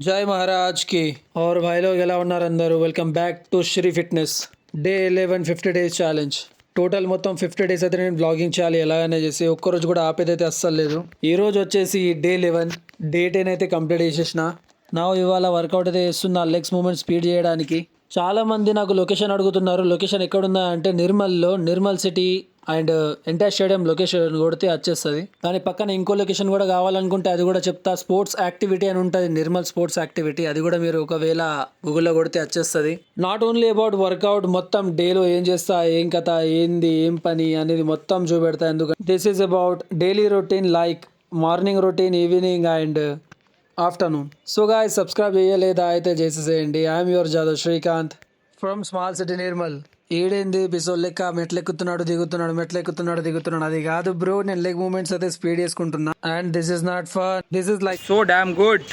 जय महाराज की और भाई लोग ఎలా ఉన్నారు అందరూ welcome back to Shri fitness day 11 50 days challenge total మొత్తం 50 డేస్ అయితే నేను బ్లాగింగ్ చేయాలి ఎలాగనే చేసి ఒక్కరోజు కూడా ఆపేదైతే అస్సలు లేదు. ఈ రోజు వచ్చేసి డే 11 డే 10 అయితే కంప్లీట్ చేసేసిన. నా ఇవాళ వర్కౌట్ అయితే చేస్తున్నా లెగ్స్ మూమెంట్ స్పీడ్ చేయడానికి. చాలా మంది నాకు లొకేషన్ అడుగుతున్నారు. లొకేషన్ ఎక్కడుందా అంటే నిర్మల్లో, Nirmal city and entire stadium location కొడితే వచ్చేస్తుంది. దాని పక్కన ఇంకో లొకేషన్ కూడా కావాలనుకుంటే అది కూడా చెప్తా. స్పోర్ట్స్ యాక్టివిటీ అని ఉంటుంది, నిర్మల్ స్పోర్ట్స్ యాక్టివిటీ. అది కూడా మీరు ఒకవేళ గూగుల్లో కొడితే వచ్చేస్తుంది. నాట్ ఓన్లీ అబౌట్ వర్కౌట్, మొత్తం డేలో ఏం చేస్తా, ఏం కథ, ఏంది, ఏం పని అనేది మొత్తం చూపెడతా. ఎందుకంటే this is about daily routine, like morning routine, evening and afternoon. So guys, subscribe చేయలేదా అయితే చేసేసేయండి. I'm your Jadhav Srikanth from small city Nirmal. ఏడేంది ఎపిసోడ్ లెక్క మెట్లెక్కుతున్నాడు దిగుతున్నాడు, మెట్లెక్కుతున్నాడు దిగుతున్నాడు, అది కాదు బ్రో. నేను లెగ్ మూమెంట్స్ అయితే స్పీడ్ చేసుకుంటున్నా. And this is not fun, this is like so damn good.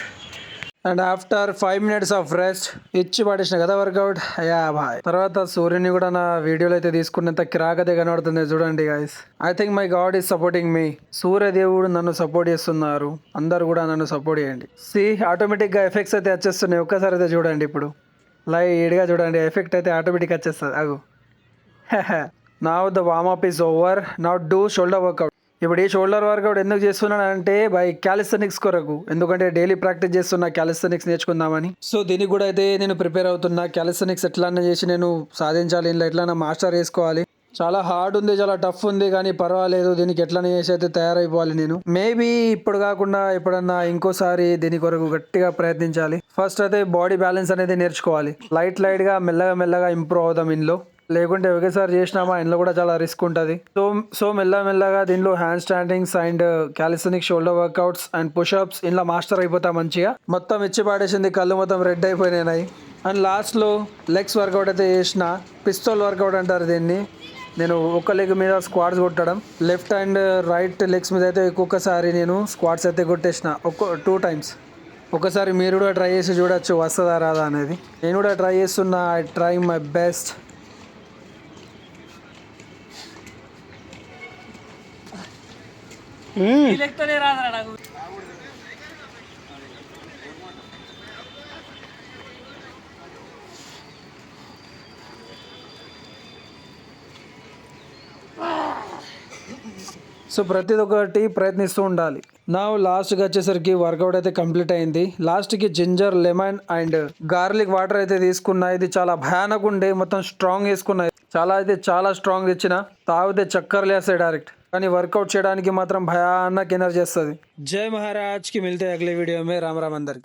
And after 5 minutes of rest ఇచ్చి పడేసిన కదా వర్కౌట్. అయ్యా బాయ్. తర్వాత సూర్యుని కూడా నా వీడియోలో అయితే తీసుకున్నంత కిరాకతే కనబడుతుంది చూడండి guys. I think my god is supporting me. సూర్యదేవుడు నన్ను సపోర్ట్ చేస్తున్నారు. అందరు కూడా నన్ను సపోర్ట్ చేయండి. సి ఆటోమేటిక్గా ఎఫెక్ట్స్ అయితే వచ్చేస్తున్నాయి. ఒక్కసారి అయితే చూడండి. ఇప్పుడు లైట్గా చూడండి, ఎఫెక్ట్ అయితే ఆటోమేటిక్ వచ్చేస్తుంది. అగు now the warmup is over. Now do shoulder workout. ఇప్పుడు ఈ షోల్డర్ వర్కౌట్ ఎందుకు చేస్తున్నాను అంటే బై క్యాలిస్థెనిక్స్ కొరకు. ఎందుకంటే డైలీ ప్రాక్టీస్ చేస్తున్నా క్యాలిస్థెనిక్స్ నేర్చుకుందామని. సో దీనికి కూడా అయితే నేను ప్రిపేర్ అవుతున్నా. క్యాలిస్థెనిక్స్ ఎట్లన్నా చేసి నేను సాధించాలి, ఇలా ఎట్లన్నా మాస్టర్ చేసుకోవాలి. చాలా హార్డ్ ఉంది, చాలా టఫ్ ఉంది, కానీ పర్వాలేదు. దీనికి ఎట్లనే చేసి అయితే తయారైపోవాలి నేను. మేబీ ఇప్పుడు కాకుండా ఎప్పుడన్నా ఇంకోసారి దీని కొరకు గట్టిగా ప్రయత్నించాలి. ఫస్ట్ అయితే బాడీ బ్యాలెన్స్ అనేది నేర్చుకోవాలి. లైట్ గా మెల్లగా ఇంప్రూవ్ అవుదాం ఇందులో. లేకుంటే ఒకేసారి చేసినామా ఇందులో కూడా చాలా రిస్క్ ఉంటుంది. సో మెల్లగా దీనిలో hand standings and calisthenic shoulder workouts and pushups ఇలా మాస్టర్ అయిపోతా మంచిగా. మొత్తం ఇచ్చి పాడేసింది, కళ్ళు మొత్తం రెడ్ అయిపోయినాయి. అండ్ లాస్ట్లో లెగ్స్ వర్కౌట్ అయితే చేసిన. పిస్తోల్ వర్కౌట్ అంటారు దీన్ని. నేను ఒక లెగ్ మీద స్క్వాట్స్ కొట్టడం, లెఫ్ట్ అండ్ రైట్ లెగ్స్ మీద అయితే ఒక్కొక్కసారి నేను స్క్వాట్స్ అయితే కొట్టేసిన 2 times. ఒకసారి మీరు కూడా ట్రై చేసి చూడొచ్చు వస్తుందా రాదా అనేది. నేను కూడా ట్రై చేస్తున్నా. I try my best. So ప్రతి ఒక్కటి ప్రయత్నిస్తూ ఉండాలి. నా లాస్ట్కి వచ్చేసరికి వర్కౌట్ అయితే కంప్లీట్ అయింది. లాస్ట్కి ginger, lemon and garlic water అయితే తీసుకున్నా. ఇది చాలా భయానక ఉండే, మొత్తం స్ట్రాంగ్ వేసుకున్నా. చాలా స్ట్రాంగ్ ఇచ్చిన. తాగితే చక్కర్లు వేస్తాయి డైరెక్ట్. కానీ వర్కౌట్ చేయడానికి మాత్రం భయానక ఎనర్జీ వస్తుంది. జై మహారాజ్ కి మిల్తే అగలే వీడియో మే. రామ్ అందరికి.